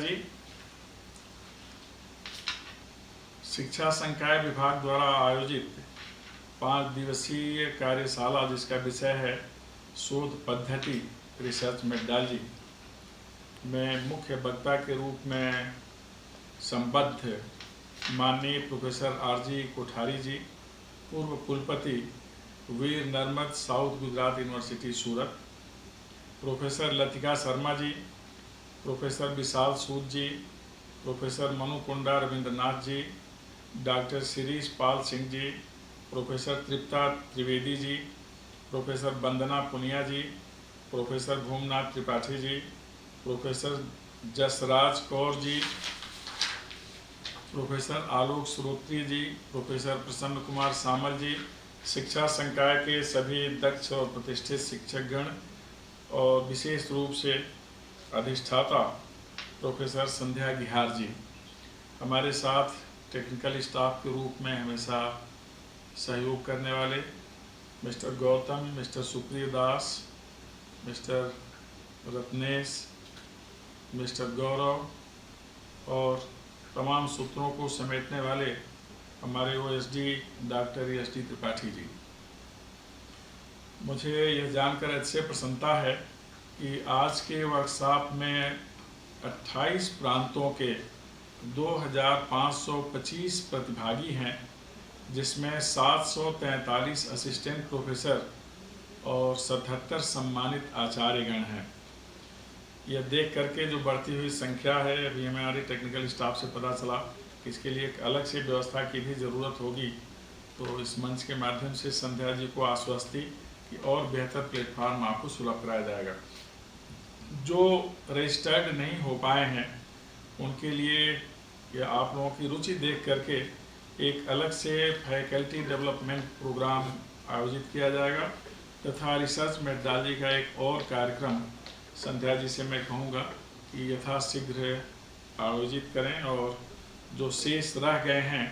जी, शिक्षा संकाय विभाग द्वारा आयोजित 5 दिवसीय कार्यशाला जिसका विषय है शोध पद्धति रिसर्च मेथडोलॉजी में मुख्य वक्ता के रूप में संबद्ध माननीय प्रोफेसर आरजी कोठारी जी, पूर्व कुलपति वीर नर्मद साउथ गुजरात यूनिवर्सिटी सूरत, प्रोफेसर लतिका शर्मा जी, प्रोफेसर विशाल सूद जी, प्रोफेसर मनु कुंडा रविंद्रनाथ जी, डॉक्टर शिरीष पाल सिंह जी, प्रोफेसर तृप्ता त्रिवेदी जी, प्रोफेसर वंदना पुनिया जी, professor भूमनाथ Tripathi ji, professor Jasraj Kaur ji, professor आलोक श्रोत्री जी, प्रोफेसर प्रसन्न कुमार सामल जी, शिक्षा संकाय के सभी दक्ष और प्रतिष्ठित शिक्षकगण और विशेष रूप से अधिष्ठाता प्रोफेसर संध्या गिहार जी, हमारे साथ टेक्निकल स्टाफ के रूप में हमेशा सहयोग करने वाले मिस्टर गौतम, मिस्टर सुप्रिय दास, मिस्टर रत्नेश, मिस्टर गौरव और तमाम सूत्रों को समेटने वाले हमारे OSD doctor SD Tripathi ji. मुझे यह जानकर अच्छे प्रसन्नता है कि आज के वर्कशॉप में 28 प्रांतों के 2525 प्रतिभागी हैं, जिसमें 743 असिस्टेंट प्रोफेसर और 77 सम्मानित आचार्यगण हैं। यह देख करके जो बढ़ती हुई संख्या है, अभी हमारे टेक्निकल स्टाफ से पता चला कि इसके लिए एक अलग से व्यवस्था की भी ज़रूरत होगी, तो इस मंच के माध्यम से संध्या जी को आश्वस्ति कि और बेहतर प्लेटफार्म आपको सुलभ कराया जाएगा। जो रजिस्टर्ड नहीं हो पाए हैं उनके लिए या आप लोगों की रुचि देख करके एक अलग से फैकल्टी डेवलपमेंट प्रोग्राम आयोजित किया जाएगा तथा रिसर्च मेथडोलॉजी का एक और कार्यक्रम संध्या जी से मैं कहूँगा कि यथाशीघ्र आयोजित करें और जो शेष रह गए हैं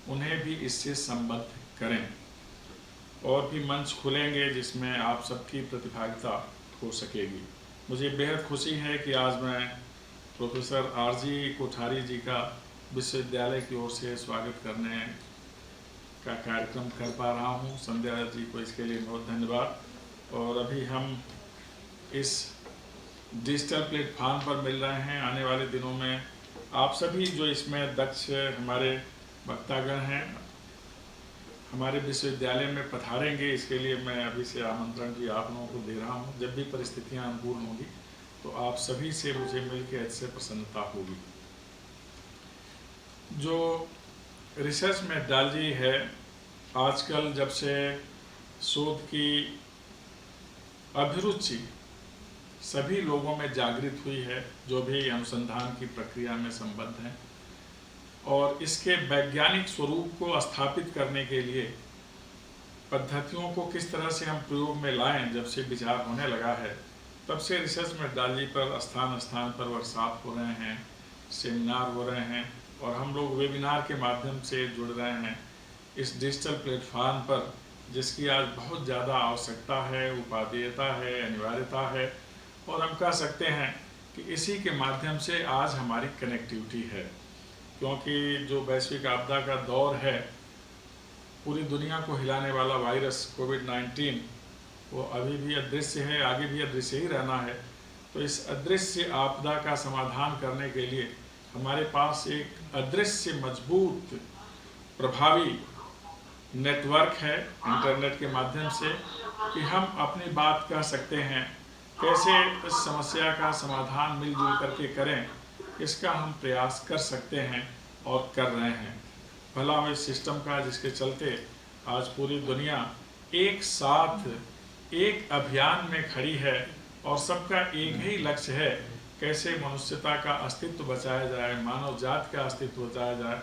उन्हें भी इससे संबद्ध करें। और भी मंच खुलेंगे जिसमें आप सबकी प्रतिभागिता हो सकेगी। मुझे बेहद खुशी है कि आज मैं प्रोफेसर आरजी कोठारी जी का विश्वविद्यालय की ओर से स्वागत करने का कार्यक्रम कर पा रहा हूं। संध्या जी को इसके लिए बहुत धन्यवाद। और अभी हम इस डिजिटल प्लेटफॉर्म पर मिल रहे हैं। आने वाले दिनों में आप सभी जो इसमें दक्ष हमारे वक्तागण हैं हमारे विश्वविद्यालय में पधारेंगे, इसके लिए मैं अभी से आमंत्रण भी आप लोगों को दे रहा हूं। जब भी परिस्थितियां अनुकूल होंगी तो आप सभी से मुझे मिलकर अच्छे प्रसन्नता होगी। जो रिसर्च मेथडोलॉजी है, आजकल जब से शोध की अभिरुचि सभी लोगों में जागृत हुई है, जो भी अनुसंधान की प्रक्रिया में संबद्ध हैं, और इसके वैज्ञानिक स्वरूप को स्थापित करने के लिए पद्धतियों को किस तरह से हम प्रयोग में लाएं, जब से विचार होने लगा है, तब से रिसर्च मेथडोलॉजी पर स्थान स्थान पर वर्कशॉप हो रहे हैं, सेमिनार हो रहे हैं और हम लोग वेबिनार के माध्यम से जुड़ रहे हैं इस डिजिटल प्लेटफॉर्म पर, जिसकी आज बहुत ज़्यादा आवश्यकता है, उपादेयता है, अनिवार्यता है। और हम कह सकते हैं कि इसी के माध्यम से आज हमारी कनेक्टिविटी है, क्योंकि जो वैश्विक आपदा का दौर है, पूरी दुनिया को हिलाने वाला वायरस कोविड-19 वो अभी भी अदृश्य है, आगे भी अदृश्य ही रहना है। तो इस अदृश्य आपदा का समाधान करने के लिए हमारे पास एक अदृश्य मजबूत प्रभावी नेटवर्क है इंटरनेट के माध्यम से कि हम अपनी बात कह सकते हैं। कैसे इस समस्या का समाधान मिलजुल करके करें, इसका हम प्रयास कर सकते हैं और कर रहे हैं। भला हो इस सिस्टम का जिसके चलते आज पूरी दुनिया एक साथ एक अभियान में खड़ी है और सबका एक ही लक्ष्य है, कैसे मनुष्यता का अस्तित्व बचाया जाए, मानव जाति का अस्तित्व बचाया जाए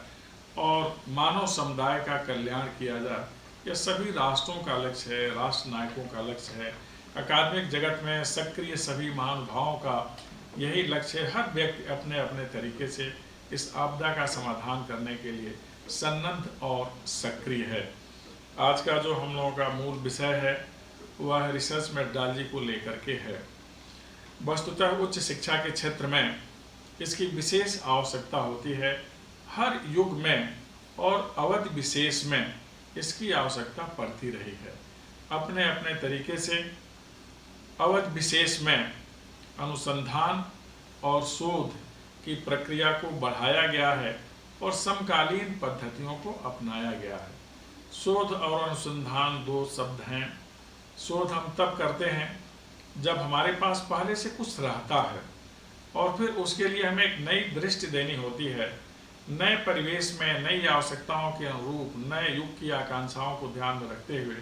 और मानव समुदाय का कल्याण किया जाए। यह सभी राष्ट्रों का लक्ष्य है, राष्ट्र नायकों का लक्ष्य है। अकादमिक जगत में सक्रिय सभी महानुभावों का यही लक्ष्य है। हर व्यक्ति अपने अपने तरीके से इस आपदा का समाधान करने के लिए सन्नद्ध और सक्रिय है। आज का जो हम लोगों का मूल विषय है वह रिसर्च मेथडोलॉजी को लेकर के है। वस्तुतः उच्च शिक्षा के क्षेत्र में इसकी विशेष आवश्यकता होती है। हर युग में और अवधि विशेष में इसकी आवश्यकता पड़ती रही है। अपने अपने तरीके से अवधि विशेष में अनुसंधान और शोध की प्रक्रिया को बढ़ाया गया है और समकालीन पद्धतियों को अपनाया गया है। शोध और अनुसंधान दो शब्द हैं। शोध हम तब करते हैं जब हमारे पास पहले से कुछ रहता है और फिर उसके लिए हमें एक नई दृष्टि देनी होती है। नए परिवेश में नई आवश्यकताओं के अनुरूप नए युग की आकांक्षाओं को ध्यान में रखते हुए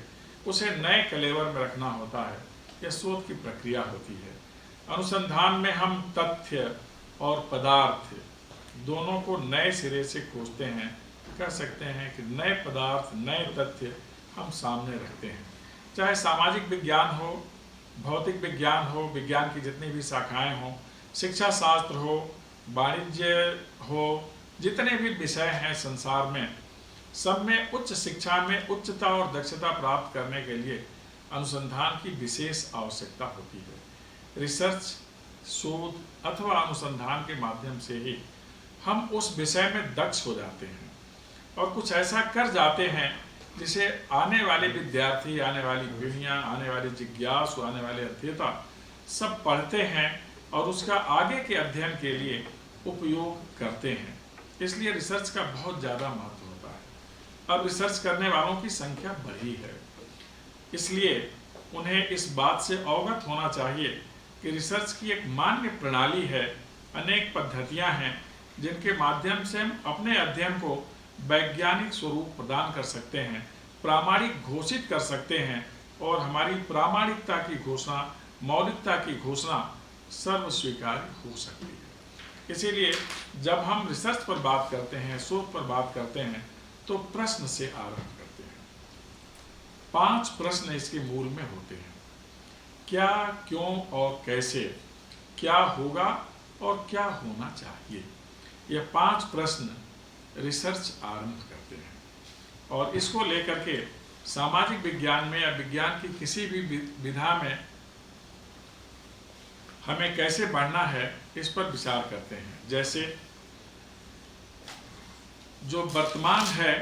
उसे नए कलेवर में रखना होता है। यह शोध की प्रक्रिया होती है। अनुसंधान में हम तथ्य और पदार्थ दोनों को नए सिरे से खोजते हैं। कह सकते हैं कि नए पदार्थ नए तथ्य हम सामने रखते हैं। चाहे सामाजिक विज्ञान हो, भौतिक विज्ञान हो, विज्ञान की जितनी भी शाखाएं हों, शिक्षा शास्त्र हो, वाणिज्य हो, जितने भी विषय हैं संसार में, सब में उच्च शिक्षा में उच्चता और दक्षता प्राप्त करने के लिए अनुसंधान की विशेष आवश्यकता होती है। रिसर्च, शोध अथवा अनुसंधान के माध्यम से ही हम उस विषय में दक्ष हो जाते हैं और कुछ ऐसा कर जाते हैं जिसे आने वाले विद्यार्थी, आने वाली पीढ़ियाँ, आने वाले जिज्ञासु, आने वाले अध्येता सब पढ़ते हैं और उसका आगे के अध्ययन के लिए उपयोग करते हैं। इसलिए रिसर्च का बहुत ज़्यादा महत्व होता है। अब रिसर्च करने वालों की संख्या बढ़ी है, इसलिए उन्हें इस बात से अवगत होना चाहिए कि रिसर्च की एक मान्य प्रणाली है। अनेक पद्धतियां हैं जिनके माध्यम से हम अपने अध्ययन को वैज्ञानिक स्वरूप प्रदान कर सकते हैं, प्रामाणिक घोषित कर सकते हैं और हमारी प्रामाणिकता की घोषणा, मौलिकता की घोषणा सर्वस्वीकार्य हो सकती है। इसीलिए जब हम रिसर्च पर बात करते हैं, शोध पर बात करते हैं, तो प्रश्न से आरंभ करते हैं। 5 प्रश्न इसके मूल में होते हैं। क्या, क्यों और कैसे, क्या होगा और क्या होना चाहिए। ये 5 प्रश्न रिसर्च आरंभ करते हैं और इसको लेकर के सामाजिक विज्ञान में या विज्ञान की किसी भी विधा में हमें कैसे बढ़ना है इस पर विचार करते हैं। जैसे जो वर्तमान है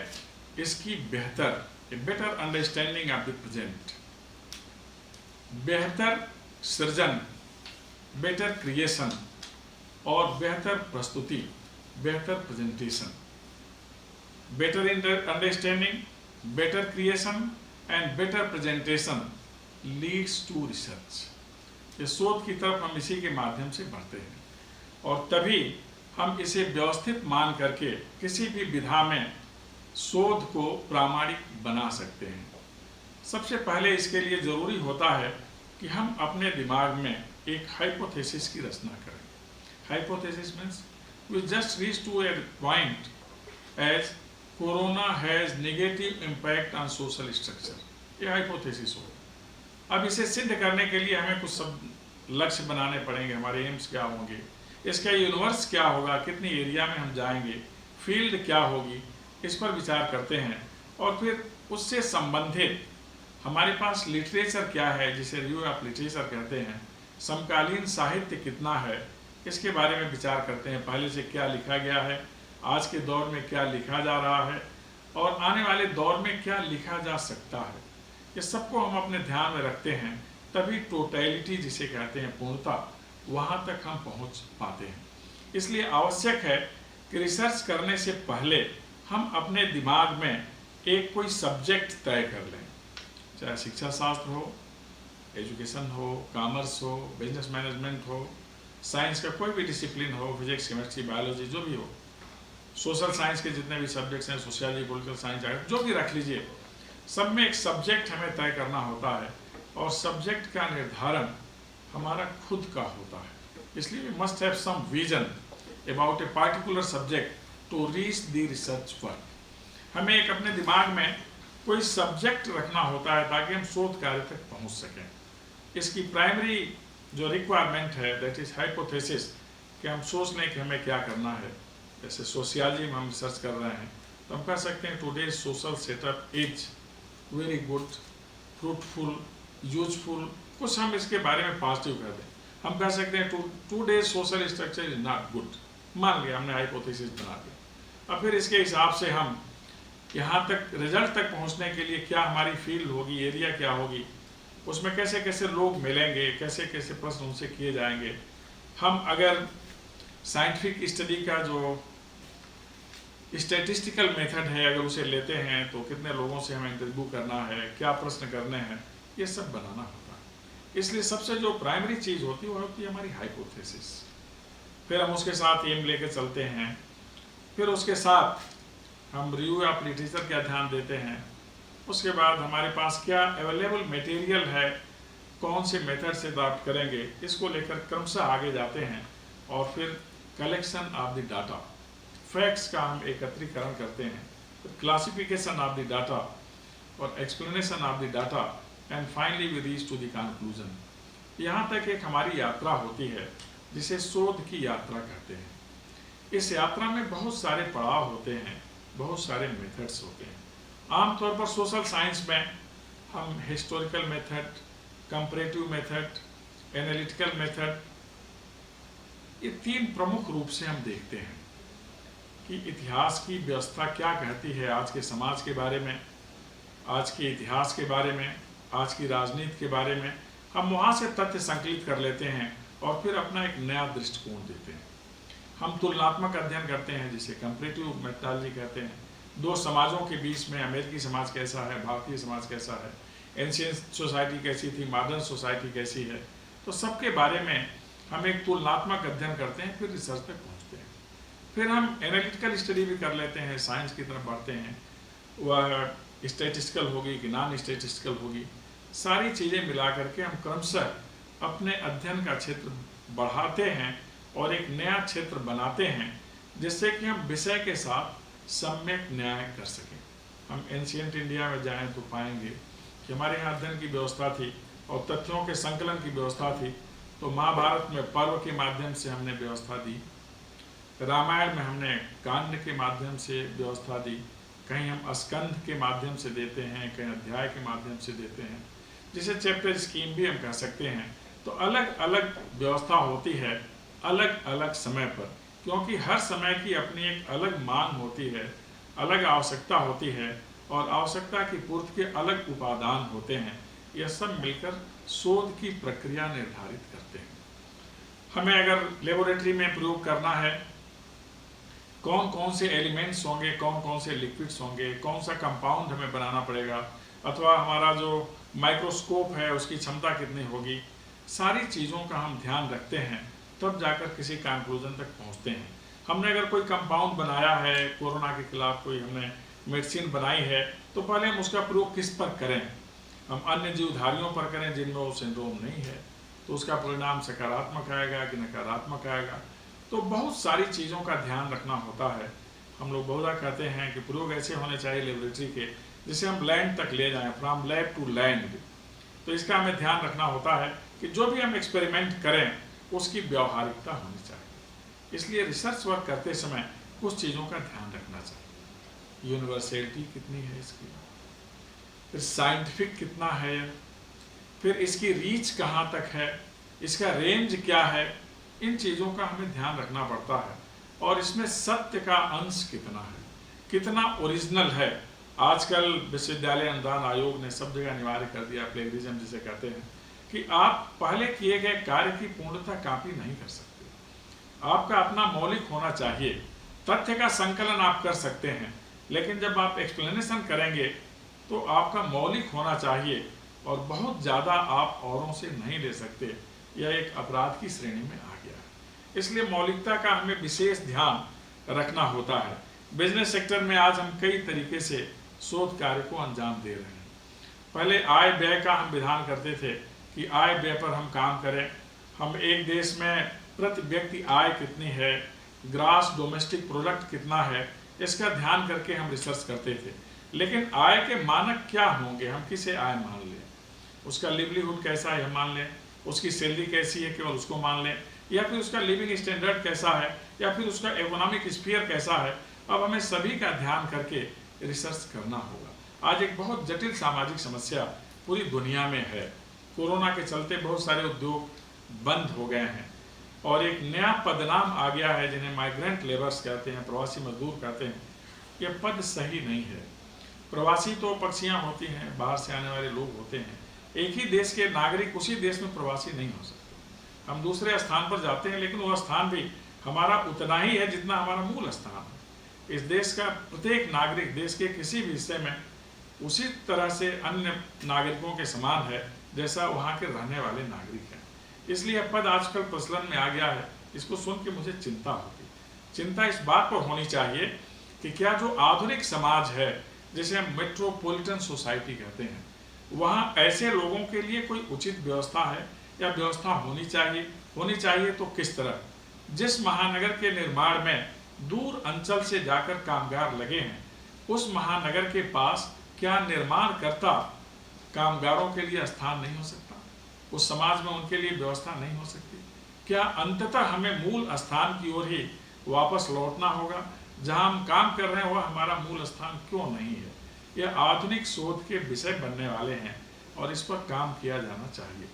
इसकी better understanding of the present, बेहतर सृजन, बेटर क्रिएशन और बेहतर प्रस्तुति, बेहतर presentation. Better understanding, better creation and better presentation leads to research. ये शोध की तरफ हम इसी के माध्यम से बढ़ते हैं और तभी हम इसे व्यवस्थित मान करके किसी भी विधा में शोध को प्रामाणिक बना सकते हैं। सबसे पहले इसके लिए जरूरी होता है कि हम अपने दिमाग में एक हाइपोथेसिस की रचना करें। Hypothesis means we just reach to a point as corona has negative impact on social structure. ये हाइपोथेसिस हो। अब इसे सिद्ध करने के लिए हमें कुछ सब लक्ष्य बनाने पड़ेंगे। हमारे एम्स क्या होंगे, इसका यूनिवर्स क्या होगा, कितनी एरिया में हम जाएंगे, फील्ड क्या होगी, इस पर विचार करते हैं और फिर उससे संबंधित हमारे पास लिटरेचर क्या है, जिसे रिव्यू ऑफ लिटरेचर कहते हैं, समकालीन साहित्य कितना है, इसके बारे में विचार करते हैं। पहले से क्या लिखा गया है, आज के दौर में क्या लिखा जा रहा है और आने वाले दौर में क्या लिखा जा सकता है। ये सबको हम अपने ध्यान में रखते हैं, तभी टोटलिटी जिसे कहते हैं, पूर्णता, वहाँ तक हम पहुँच पाते हैं। इसलिए आवश्यक है कि रिसर्च करने से पहले हम अपने दिमाग में एक कोई सब्जेक्ट तय कर लें, चाहे शिक्षा शास्त्र हो, एजुकेशन हो, कॉमर्स हो, बिजनेस मैनेजमेंट हो, साइंस का कोई भी डिसिप्लिन हो, फिजिक्स, केमिस्ट्री, बायोलॉजी, जो भी हो, सोशल साइंस के जितने भी सब्जेक्ट्स हैं, सोशियोलॉजी, पॉलिटिकल साइंस, जो भी रख लीजिए, सब में एक सब्जेक्ट हमें तय करना होता है और सब्जेक्ट का निर्धारण हमारा खुद का होता है। इसलिए we must have some vision about a particular subject to reach the research work. हमें एक अपने दिमाग में कोई सब्जेक्ट रखना होता है ताकि हम शोध कार्य तक पहुंच सकें। इसकी प्राइमरी जो रिक्वायरमेंट है दैट इज हाइपोथेसिस, कि हम सोच लें कि हमें क्या करना है। जैसे सोशियोलॉजी में हम रिसर्च कर रहे हैं तो हम कह सकते हैं today social setup is very good, fruitful, useful, कुछ हम इसके बारे में पॉजिटिव कर दें। हम कह सकते हैं today social structure is not good, मान लिया हमने हाइपोथेसिस बना दिया। अब फिर इसके हिसाब से हम यहाँ तक रिजल्ट तक पहुँचने के लिए क्या हमारी फील्ड होगी, एरिया क्या होगी, उसमें कैसे कैसे लोग मिलेंगे, कैसे कैसे प्रश्न उनसे किए जाएंगे। हम अगर साइंटिफिक स्टडी का जो स्टैटिस्टिकल मेथड है अगर उसे लेते हैं तो कितने लोगों से हमें इंटरव्यू करना है, क्या प्रश्न करने हैं, ये सब बनाना होता है। इसलिए सबसे जो प्राइमरी चीज़ होती है वो होती है हमारी हाइपोथेसिस। फिर हम उसके साथ एम लेके चलते हैं, फिर उसके साथ हम रिव्यू ऑफ लिटरेचर का ध्यान देते हैं। उसके बाद हमारे पास क्या अवेलेबल मटेरियल है, कौन से मेथड से प्राप्त करेंगे, इसको लेकर क्रमशः आगे जाते हैं। और फिर collection of the data, facts का हम एकत्रीकरण करते हैं, क्लासिफिकेशन ऑफ द डाटा और explanation of the data, and finally we reach to the conclusion. यहाँ तक एक हमारी यात्रा होती है जिसे शोध की यात्रा कहते हैं। इस यात्रा में बहुत सारे पड़ाव होते हैं, बहुत सारे मेथड्स होते हैं। आमतौर पर सोशल साइंस में हम historical method, comparative method, analytical method, ये तीन प्रमुख रूप से हम देखते हैं कि इतिहास की व्यवस्था क्या कहती है आज के समाज के बारे में, आज के इतिहास के बारे में, आज की राजनीति के बारे में। हम वहाँ से तथ्य संकलित कर लेते हैं और फिर अपना एक नया दृष्टिकोण देते हैं। हम तुलनात्मक अध्ययन करते हैं जिसे कंपैरेटिव मेथोडोलॉजी कहते हैं। दो समाजों के बीच में अमेरिकी समाज कैसा है, भारतीय समाज कैसा है, एंशिएंट सोसाइटी कैसी थी, मॉडर्न सोसाइटी कैसी है, तो सबके बारे में हम एक तुलनात्मक अध्ययन करते हैं, फिर रिसर्च तक पहुँचते हैं। फिर हम एनालिटिकल स्टडी भी कर लेते हैं, साइंस की तरफ बढ़ते हैं। वह स्टैटिस्टिकल होगी कि नॉन स्टैटिस्टिकल होगी, सारी चीज़ें मिला करके हम क्रमशः अपने अध्ययन का क्षेत्र बढ़ाते हैं और एक नया क्षेत्र बनाते हैं जिससे कि हम विषय के साथ सम्यक न्याय कर सकें। हम एंशिएंट इंडिया में जाएं तो पाएंगे कि हमारे यहाँ अध्ययन की व्यवस्था थी और तथ्यों के संकलन की व्यवस्था थी। तो महाभारत में पर्व के माध्यम से हमने व्यवस्था दी, रामायण में हमने कांड के माध्यम से व्यवस्था दी, कहीं हम स्कंध के माध्यम से देते हैं, कहीं अध्याय के माध्यम से देते हैं, जिसे चैप्टर स्कीम भी हम कह सकते हैं। तो अलग अलग व्यवस्था होती है अलग अलग समय पर, क्योंकि हर समय की अपनी एक अलग मांग होती है, अलग आवश्यकता होती है और आवश्यकता की पूर्ति के अलग उपादान होते हैं। यह सब मिलकर शोध की प्रक्रिया निर्धारित करते हैं। हमें अगर लेबोरेटरी में प्रयोग करना है, कौन कौन से एलिमेंट्स होंगे, कौन कौन से लिक्विड्स होंगे, कौन सा कंपाउंड हमें बनाना पड़ेगा, अथवा हमारा जो माइक्रोस्कोप है उसकी क्षमता कितनी होगी, सारी चीज़ों का हम ध्यान रखते हैं, तब जाकर किसी कंक्लूजन तक पहुंचते हैं। हमने अगर कोई कंपाउंड बनाया है, कोरोना के खिलाफ कोई हमने मेडिसिन बनाई है, तो पहले हम उसका प्रयोग किस पर करें। हम अन्य जीवधारियों पर करें जिनमें वो सिंड्रोम नहीं है, तो उसका परिणाम सकारात्मक आएगा कि नकारात्मक आएगा। तो बहुत सारी चीज़ों का ध्यान रखना होता है। हम लोग बहुधा कहते हैं कि प्रयोग ऐसे होने चाहिए लेबोरेटरी के जिसे हम लैंड तक ले जाएं, फ्रॉम लैब टू लैंड। तो इसका हमें ध्यान रखना होता है कि जो भी हम एक्सपेरिमेंट करें उसकी व्यवहारिकता होनी चाहिए। इसलिए रिसर्च वर्क करते समय कुछ चीज़ों का ध्यान रखना चाहिए। यूनिवर्सलिटी कितनी है इसकी, फिर साइंटिफिक कितना है, फिर इसकी रीच कहाँ तक है, इसका रेंज क्या है, इन चीज़ों का हमें ध्यान रखना पड़ता है। और इसमें सत्य का अंश कितना है, कितना ओरिजिनल है। आजकल विश्वविद्यालय अनुदान आयोग ने सब जगह अनिवार्य कर दिया, प्लेगरिज्म जिसे कहते हैं, कि आप पहले किए गए कार्य की पूर्णता कॉपी नहीं कर सकते। आपका अपना मौलिक होना चाहिए। तथ्य का संकलन आप कर सकते हैं, लेकिन जब आप एक्सप्लेनेशन करेंगे तो आपका मौलिक होना चाहिए और बहुत ज़्यादा आप औरों से नहीं ले सकते। यह एक अपराध की श्रेणी में आ गया है। इसलिए मौलिकता का हमें विशेष ध्यान रखना होता है। बिजनेस सेक्टर में आज हम कई तरीके से शोध कार्य को अंजाम दे रहे हैं। पहले आय व्यय का हम विधान करते थे कि आय व्यय पर हम काम करें। हम एक देश में प्रति व्यक्ति आय कितनी है, ग्रास डोमेस्टिक प्रोडक्ट कितना है, इसका ध्यान करके हम रिसर्च करते थे। लेकिन आय के मानक क्या होंगे, हम किसे आय मान लें, उसका लिवलीहुड कैसा है हम मान लें, उसकी सैलरी कैसी है केवल उसको मान लें, या फिर उसका लिविंग स्टैंडर्ड कैसा है, या फिर उसका इकोनॉमिक स्फीयर कैसा है। अब हमें सभी का ध्यान करके रिसर्च करना होगा। आज एक बहुत जटिल सामाजिक समस्या पूरी दुनिया में है। कोरोना के चलते बहुत सारे उद्योग बंद हो गए हैं और एक नया पदनाम आ गया है जिन्हें माइग्रेंट लेबर्स कहते हैं, प्रवासी मजदूर कहते हैं। यह पद सही नहीं है। प्रवासी तो पक्षियां होती हैं, बाहर से आने वाले लोग होते हैं। एक ही देश के नागरिक उसी देश में प्रवासी नहीं हो सकते। हम दूसरे स्थान पर जाते हैं लेकिन वह स्थान भी हमारा उतना ही है जितना हमारा मूल स्थान है। इस देश का प्रत्येक नागरिक देश के किसी भी हिस्से में उसी तरह से अन्य नागरिकों के समान है जैसा वहाँ के रहने वाले नागरिक हैं। इसलिए पद आजकल प्रचलन में आ गया है। इसको सुन के मुझे चिंता होगी। चिंता इस बात पर होनी चाहिए कि क्या जो आधुनिक समाज है, जिसे हम मेट्रोपॉलिटन सोसाइटी कहते हैं, वहाँ ऐसे लोगों के लिए कोई उचित व्यवस्था है या व्यवस्था होनी चाहिए तो किस तरह। जिस महानगर के निर्माण में दूर अंचल से जाकर कामगार लगे हैं, उस महानगर के पास क्या निर्माणकर्ता कामगारों के लिए स्थान नहीं हो सकता? उस समाज में उनके लिए व्यवस्था नहीं हो सकती? क्या अंततः हमें मूल स्थान की ओर ही वापस लौटना होगा? जहां हम काम कर रहे हैं वह हमारा मूल स्थान क्यों नहीं है? यह आधुनिक शोध के विषय बनने वाले हैं और इस पर काम किया जाना चाहिए।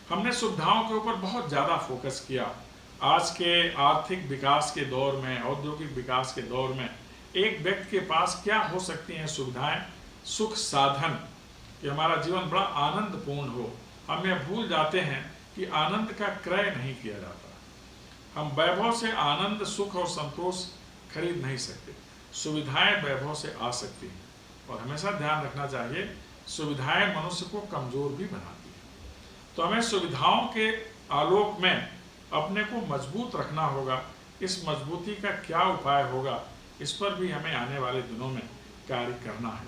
हमने सुविधाओं के ऊपर बहुत ज़्यादा फोकस किया। आज के आर्थिक विकास के दौर में, औद्योगिक विकास के दौर में एक व्यक्ति के पास क्या हो सकती हैं सुविधाएं, सुख साधन, कि हमारा जीवन बड़ा आनंदपूर्ण हो। हम यह भूल जाते हैं कि आनंद का क्रय नहीं किया जाता। हम वैभव से आनंद, सुख और संतोष खरीद नहीं सकते। सुविधाएं वैभव से आ सकती हैं और हमेशा ध्यान रखना चाहिए, सुविधाएं मनुष्य को कमजोर भी बनाती हैं। तो हमें सुविधाओं के आलोक में अपने को मजबूत रखना होगा। इस मजबूती का क्या उपाय होगा, इस पर भी हमें आने वाले दिनों में कार्य करना है।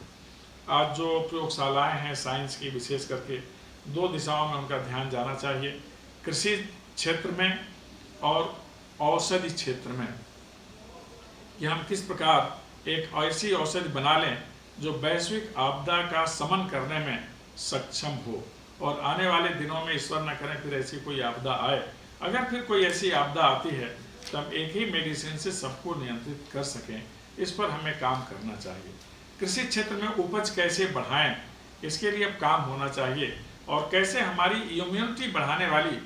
आज जो प्रयोगशालाएं हैं साइंस की, विशेष करके दो दिशाओं में उनका ध्यान जाना चाहिए, कृषि क्षेत्र में और औषधि क्षेत्र में, कि हम किस प्रकार एक ऐसी औषधि बना लें जो वैश्विक आपदा का शमन करने में सक्षम हो और आने वाले दिनों में ईश्वर न करें फिर ऐसी कोई आपदा आए, अगर फिर कोई ऐसी आपदा आती है तो हम एक ही मेडिसिन से सबको नियंत्रित कर सकें। इस पर हमें काम करना चाहिए। कृषि क्षेत्र में उपज कैसे बढ़ाएं, इसके लिए अब काम होना चाहिए और कैसे हमारी इम्यूनिटी बढ़ाने वाली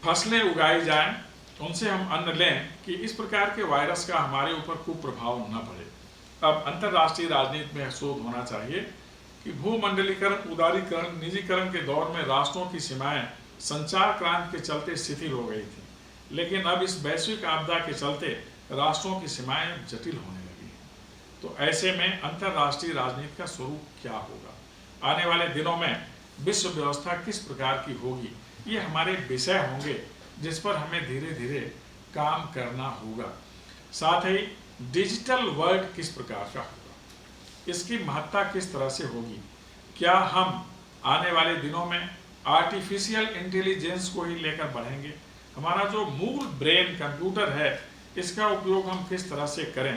फसलें उगाई जाएं, उनसे हम अन्न लें कि इस प्रकार के वायरस का हमारे ऊपर कुप्रभाव न पड़े। अब अंतर्राष्ट्रीय राजनीति में शोध होना चाहिए कि भूमंडलीकरण, उदारीकरण, निजीकरण के दौर में राष्ट्रों की सीमाएं संचार क्रांति के चलते शिथिल हो गई थी, लेकिन अब इस वैश्विक आपदा के चलते राष्ट्रों की सीमाएं जटिल होने लगी हैं। तो ऐसे में अंतर्राष्ट्रीय राजनीति का स्वरूप क्या होगा, आने वाले दिनों में विश्व व्यवस्था किस प्रकार की होगी, ये हमारे विषय होंगे जिस पर हमें धीरे धीरे काम करना होगा। साथ ही डिजिटल वर्ल्ड किस प्रकार का होगा, इसकी महत्ता किस तरह से होगी। क्या हम आने वाले दिनों में आर्टिफिशियल इंटेलिजेंस को ही लेकर बढ़ेंगे? हमारा जो मूल ब्रेन कंप्यूटर है, इसका उपयोग हम किस तरह से करें?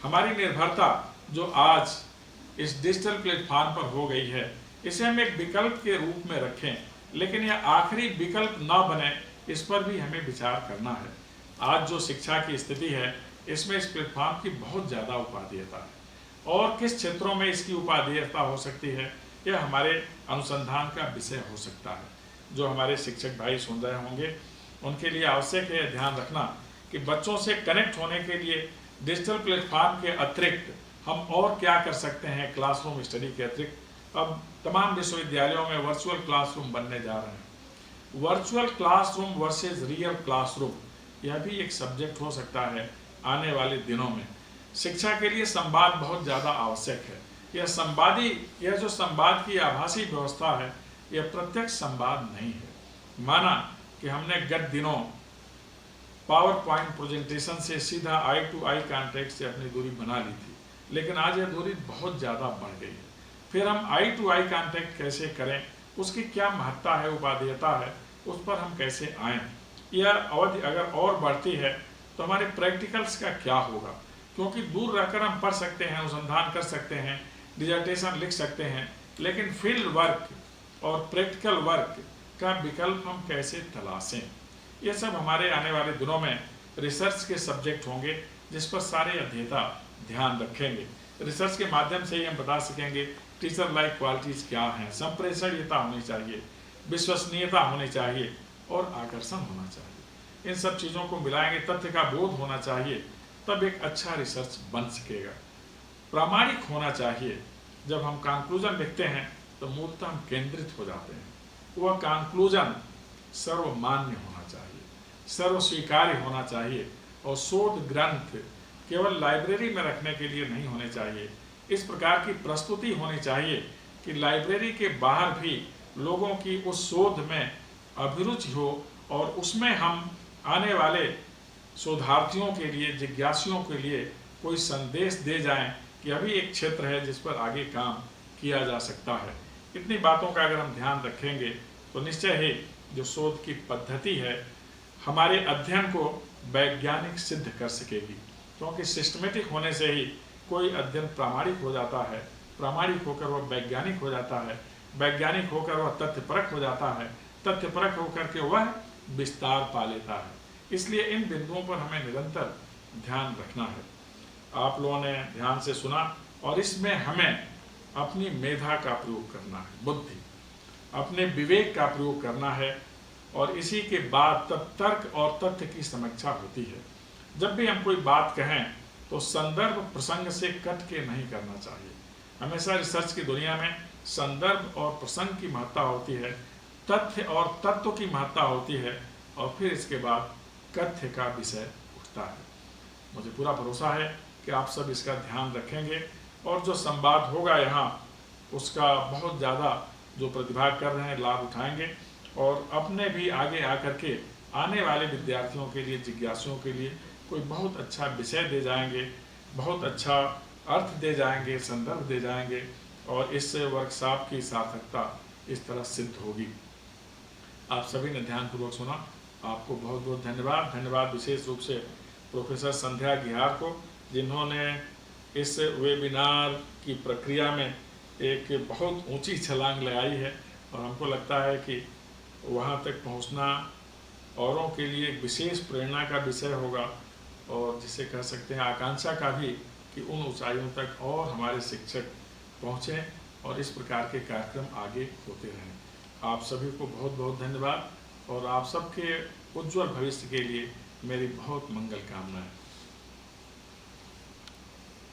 हमारी निर्भरता जो आज इस डिजिटल प्लेटफॉर्म पर हो गई है, इसे हम एक विकल्प के रूप में रखें, लेकिन यह आखिरी विकल्प न बने, इस पर भी हमें विचार करना है। आज जो शिक्षा की स्थिति है, इसमें इस प्लेटफॉर्म की बहुत ज़्यादा उपादेयता है और किस क्षेत्रों में इसकी उपादेयता हो सकती है, यह हमारे अनुसंधान का विषय हो सकता है। जो हमारे शिक्षक भाई सुन रहे होंगे, उनके लिए आवश्यक है ध्यान रखना कि बच्चों से कनेक्ट होने के लिए डिजिटल प्लेटफॉर्म के अतिरिक्त हम और क्या कर सकते हैं। क्लासरूम स्टडी के अतिरिक्त अब तमाम विश्वविद्यालयों में वर्चुअल क्लासरूम बनने जा रहे हैं। Virtual classroom versus real classroom, यह भी एक सब्जेक्ट हो सकता है आने वाले दिनों में। शिक्षा के लिए संवाद बहुत ज़्यादा आवश्यक है। यह जो संवाद की आभासी व्यवस्था है, यह प्रत्यक्ष संवाद नहीं है। माना कि हमने गत दिनों पावर पॉइंट प्रेजेंटेशन से सीधा आई टू आई कॉन्टैक्ट से अपनी दूरी बना ली थी, लेकिन आज यह दूरी बहुत ज़्यादा बढ़ गई है। फिर हम आई टू आई कॉन्टैक्ट कैसे करें, उसकी क्या महत्ता है, उपादेयता है, उस पर हम कैसे आएँ। यह अवधि अगर और बढ़ती है तो हमारे प्रैक्टिकल्स का क्या होगा, क्योंकि दूर रहकर हम पढ़ सकते हैं, अनुसंधान कर सकते हैं, डिजर्टेशन लिख सकते हैं, लेकिन फील्ड वर्क और प्रैक्टिकल वर्क का विकल्प हम कैसे तलाशें। ये सब हमारे आने वाले दिनों में रिसर्च के सब्जेक्ट होंगे, जिस पर सारे अध्येता ध्यान रखेंगे। रिसर्च के माध्यम से ही हम बता सकेंगे टीचर लाइक क्वालिटीज़ क्या हैं। संप्रेषणीयता होनी चाहिए, विश्वसनीयता होनी चाहिए और आकर्षण होना चाहिए। इन सब चीज़ों को मिलाएंगे, तथ्य का बोध होना चाहिए, तब एक अच्छा रिसर्च बन सकेगा। प्रामाणिक होना चाहिए। जब हम कंक्लूजन लिखते हैं तो मूलतः हम केंद्रित हो जाते हैं। वह कंक्लूजन सर्वमान्य होना चाहिए, सर्वस्वीकार्य होना चाहिए, और शोध ग्रंथ केवल लाइब्रेरी में रखने के लिए नहीं होने चाहिए। इस प्रकार की प्रस्तुति होनी चाहिए कि लाइब्रेरी के बाहर भी लोगों की उस शोध में अभिरुचि हो, और उसमें हम आने वाले शोधार्थियों के लिए, जिज्ञासुओं के लिए कोई संदेश दे जाएं कि अभी एक क्षेत्र है जिस पर आगे काम किया जा सकता है। इतनी बातों का अगर हम ध्यान रखेंगे तो निश्चय ही जो शोध की पद्धति है हमारे अध्ययन को वैज्ञानिक सिद्ध कर सकेगी, क्योंकि सिस्टमेटिक होने से ही कोई अध्ययन प्रामाणिक हो जाता है, प्रामाणिक होकर वह वैज्ञानिक हो जाता है, वैज्ञानिक होकर वह तथ्यपरक हो जाता है, तथ्यपरक होकर के वह विस्तार पा लेता है। इसलिए इन बिंदुओं पर हमें निरंतर ध्यान रखना है। आप लोगों ने ध्यान से सुना, और इसमें हमें अपनी मेधा का प्रयोग करना है, बुद्धि, अपने विवेक का प्रयोग करना है, और इसी के बाद तब तर्क और तथ्य की समीक्षा होती है। जब भी हम कोई बात कहें तो संदर्भ प्रसंग से कट के नहीं करना चाहिए। हमेशा रिसर्च की दुनिया में संदर्भ और प्रसंग की महत्ता होती है, तथ्य और तत्व की महत्ता होती है, और फिर इसके बाद कथ्य का विषय उठता है। मुझे पूरा भरोसा है कि आप सब इसका ध्यान रखेंगे, और जो संवाद होगा यहाँ उसका बहुत ज़्यादा जो प्रतिभाग कर रहे हैं लाभ उठाएंगे, और अपने भी आगे आकर के आने वाले विद्यार्थियों के लिए, जिज्ञासुओं के लिए कोई बहुत अच्छा विषय दे जाएंगे, बहुत अच्छा अर्थ दे जाएंगे, संदर्भ दे जाएंगे, और इस वर्कशॉप की सार्थकता इस तरह सिद्ध होगी। आप सभी ने ध्यानपूर्वक सुना, आपको बहुत बहुत धन्यवाद। धन्यवाद विशेष रूप से प्रोफेसर संध्या गिहार को, जिन्होंने इस वेबिनार की प्रक्रिया में एक बहुत ऊंची छलांग लगाई है, और हमको लगता है कि वहाँ तक पहुँचना औरों के लिए एक विशेष प्रेरणा का विषय होगा, और जिसे कह सकते हैं आकांक्षा का भी, कि उन ऊंचाइयों तक और हमारे शिक्षक पहुँचें और इस प्रकार के कार्यक्रम आगे होते रहें। आप सभी को बहुत बहुत धन्यवाद, और आप सबके उज्जवल भविष्य के लिए मेरी बहुत मंगल कामनाएं।